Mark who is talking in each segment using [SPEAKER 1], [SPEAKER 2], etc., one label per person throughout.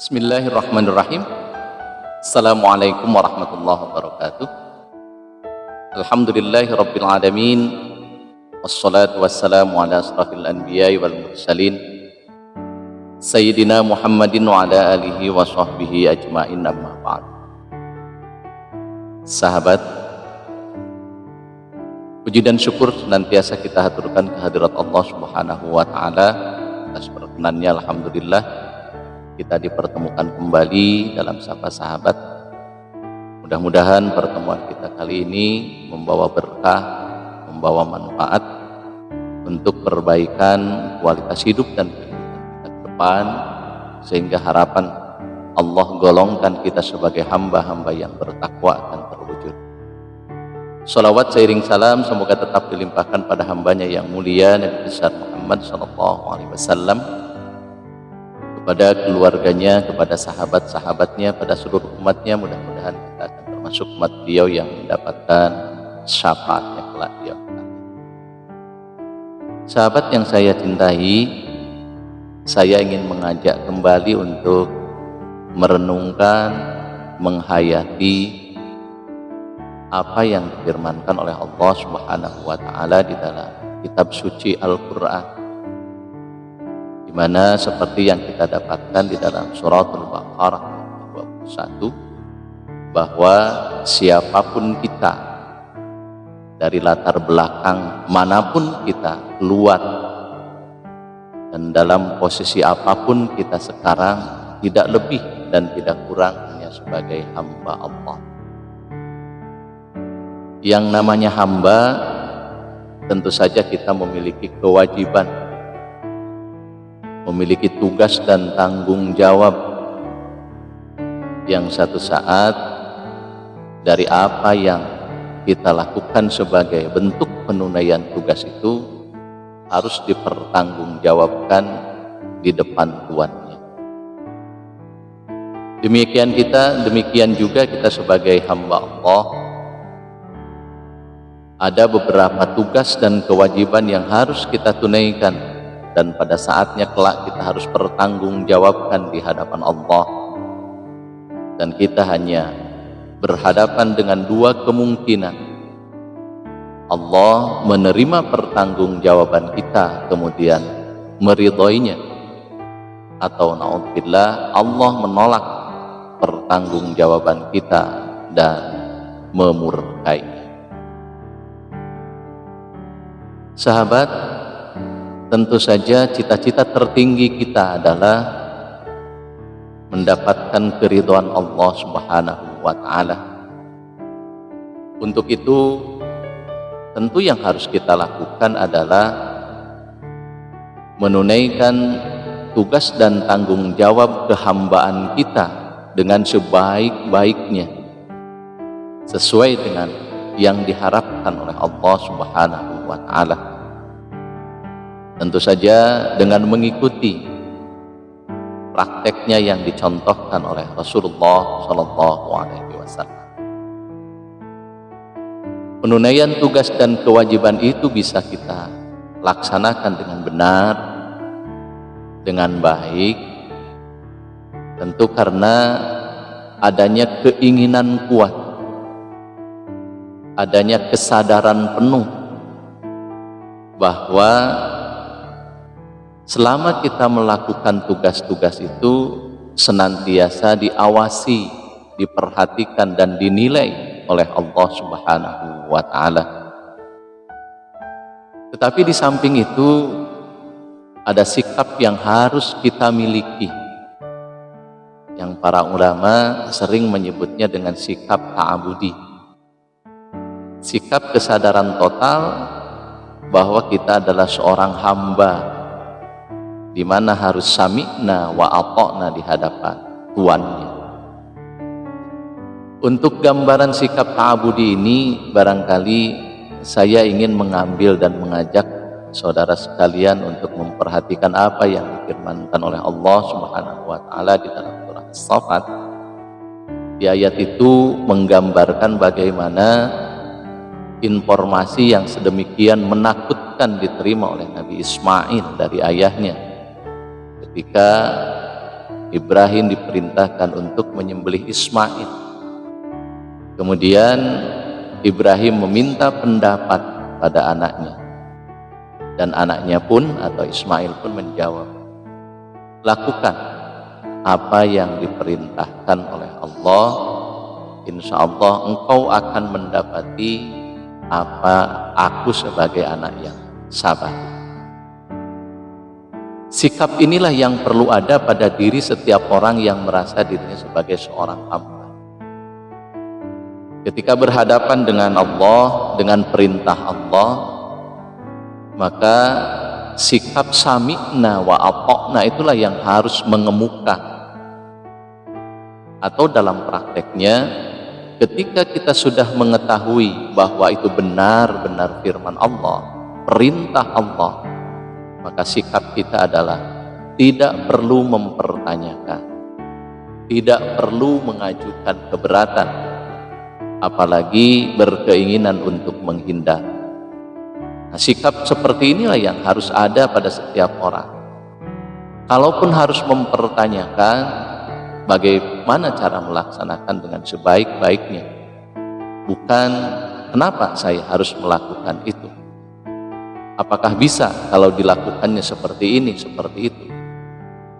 [SPEAKER 1] Bismillahirrahmanirrahim. Assalamualaikum warahmatullahi wabarakatuh. Alhamdulillahi rabbil alamin. Wassalatu wassalamu ala asrafil anbiya'i wal mursalin Sayyidina Muhammadin wa ala alihi wa sahbihi ajma'in, amma ba'd. Sahabat, puji dan syukur senantiasa kita haturkan kehadirat Allah Subhanahu wa ta'ala atas perkenannya. Alhamdulillah kita dipertemukan kembali dalam Sapa Sahabat. Mudah-mudahan pertemuan kita kali ini membawa berkah, membawa manfaat untuk perbaikan kualitas hidup dan kehidupan kita ke depan, sehingga harapan Allah golongkan kita sebagai hamba-hamba yang bertakwa akan terwujud. Salawat seiring salam semoga tetap dilimpahkan pada hambanya yang mulia Nabi besar Muhammad SAW, kepada keluarganya, kepada sahabat-sahabatnya, pada seluruh umatnya. Mudah-mudahan kita akan termasuk umat beliau yang mendapatkan syafaatnya kelak di akhirat. Sahabat yang saya cintai, saya ingin mengajak kembali untuk merenungkan, menghayati apa yang difirmankan oleh Allah Subhanahu wa ta'ala di dalam kitab suci Al-Quran, di mana seperti yang kita dapatkan di dalam surat Al-Baqarah 21, bahwa siapapun kita, dari latar belakang manapun kita keluar, dan dalam posisi apapun kita sekarang, tidak lebih dan tidak kurang hanya sebagai hamba Allah. Yang namanya hamba, tentu saja kita memiliki kewajiban, memiliki tugas dan tanggung jawab yang satu saat dari apa yang kita lakukan sebagai bentuk penunaian tugas itu harus dipertanggungjawabkan di depan Tuannya. Demikian juga kita sebagai hamba Allah, ada beberapa tugas dan kewajiban yang harus kita tunaikan, dan pada saatnya kelak kita harus bertanggungjawabkan di hadapan Allah. Dan kita hanya berhadapan dengan dua kemungkinan: Allah menerima pertanggungjawaban kita kemudian meridhoinya, atau naudzubillah Allah menolak pertanggungjawaban kita dan memurkainya. Sahabat, tentu saja cita-cita tertinggi kita adalah mendapatkan keridhaan Allah Subhanahu wa ta'ala. Untuk itu, tentu yang harus kita lakukan adalah menunaikan tugas dan tanggung jawab kehambaan kita dengan sebaik-baiknya, sesuai dengan yang diharapkan oleh Allah Subhanahu wa ta'ala. Tentu saja dengan mengikuti prakteknya yang dicontohkan oleh Rasulullah SAW. Penunaian tugas dan kewajiban itu bisa kita laksanakan dengan benar, dengan baik, tentu karena adanya keinginan kuat, adanya kesadaran penuh bahwa selama kita melakukan tugas-tugas itu senantiasa diawasi, diperhatikan dan dinilai oleh Allah Subhanahu wa ta'ala. Tetapi di samping itu ada sikap yang harus kita miliki, yang para ulama sering menyebutnya dengan sikap ta'abudi, sikap kesadaran total bahwa kita adalah seorang hamba, di mana harus sami'na wa ata'na di hadapan Tuannya. Untuk gambaran sikap ta'abudi ini, barangkali saya ingin mengambil dan mengajak saudara sekalian untuk memperhatikan apa yang difirmankan oleh Allah Subhanahu wa ta'ala di dalam surah As-Saffat. Di ayat itu menggambarkan bagaimana informasi yang sedemikian menakutkan diterima oleh Nabi Ismail dari ayahnya ketika Ibrahim diperintahkan untuk menyembelih Ismail. Kemudian Ibrahim meminta pendapat pada anaknya, dan anaknya pun atau Ismail pun menjawab, lakukan apa yang diperintahkan oleh Allah, insya Allah engkau akan mendapati apa aku sebagai anak yang sabar. Sikap inilah yang perlu ada pada diri setiap orang yang merasa dirinya sebagai seorang hamba. Ketika berhadapan dengan Allah, dengan perintah Allah, maka sikap sami'na wa ata'na itulah yang harus mengemuka. Atau dalam prakteknya, ketika kita sudah mengetahui bahwa itu benar-benar firman Allah, perintah Allah, maka sikap kita adalah tidak perlu mempertanyakan, tidak perlu mengajukan keberatan, apalagi berkeinginan untuk menghindar. Nah, sikap seperti inilah yang harus ada pada setiap orang. Kalaupun harus mempertanyakan, bagaimana cara melaksanakan dengan sebaik-baiknya, bukan kenapa saya harus melakukan itu, apakah bisa kalau dilakukannya seperti ini, seperti itu,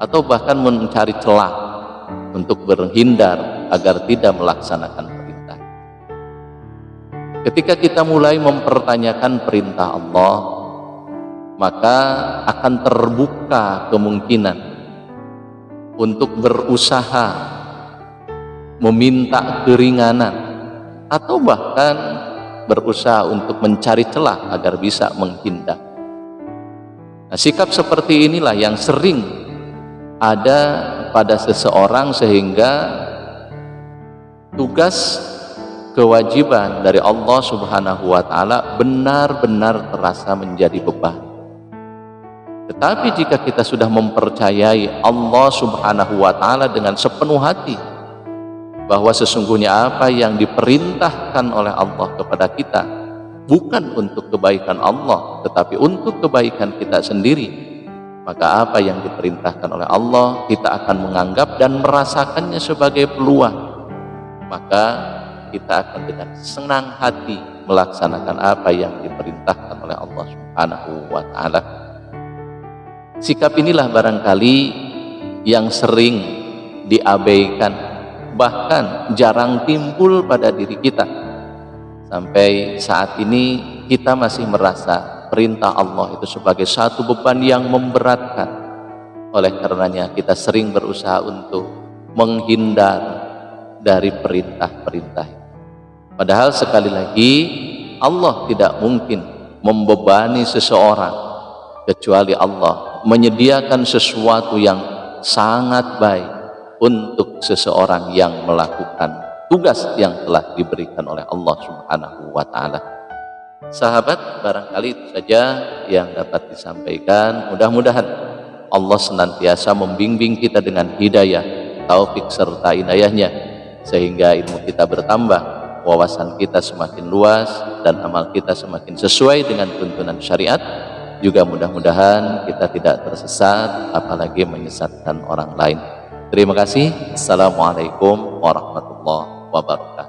[SPEAKER 1] atau bahkan mencari celah untuk berhindar agar tidak melaksanakan perintah. Ketika kita mulai mempertanyakan perintah Allah, maka akan terbuka kemungkinan untuk berusaha meminta keringanan, atau bahkan berusaha untuk mencari celah agar bisa menghindar. Nah, sikap seperti inilah yang sering ada pada seseorang sehingga tugas kewajiban dari Allah Subhanahu wa Ta'ala benar-benar terasa menjadi beban. Tetapi jika kita sudah mempercayai Allah Subhanahu wa Ta'ala dengan sepenuh hati, bahwa sesungguhnya apa yang diperintahkan oleh Allah kepada kita bukan untuk kebaikan Allah, tetapi untuk kebaikan kita sendiri, maka apa yang diperintahkan oleh Allah kita akan menganggap dan merasakannya sebagai peluang, maka kita akan dengan senang hati melaksanakan apa yang diperintahkan oleh Allah Subhanahu wa Ta'ala. Sikap inilah barangkali yang sering diabaikan, bahkan jarang timbul pada diri kita. Sampai saat ini kita masih merasa perintah Allah itu sebagai satu beban yang memberatkan. Oleh karenanya kita sering berusaha untuk menghindar dari perintah-perintah. Padahal sekali lagi Allah tidak mungkin membebani seseorang kecuali Allah menyediakan sesuatu yang sangat baik untuk seseorang yang melakukan tugas yang telah diberikan oleh Allah Subhanahu wa Ta'ala. Sahabat, barangkali itu saja yang dapat disampaikan. Mudah-mudahan Allah senantiasa membimbing kita dengan hidayah, taufik serta inayahnya, sehingga ilmu kita bertambah, wawasan kita semakin luas, dan amal kita semakin sesuai dengan tuntunan syariat. Juga mudah-mudahan kita tidak tersesat, apalagi menyesatkan orang lain. Terima kasih. Assalamualaikum warahmatullahi wabarakatuh.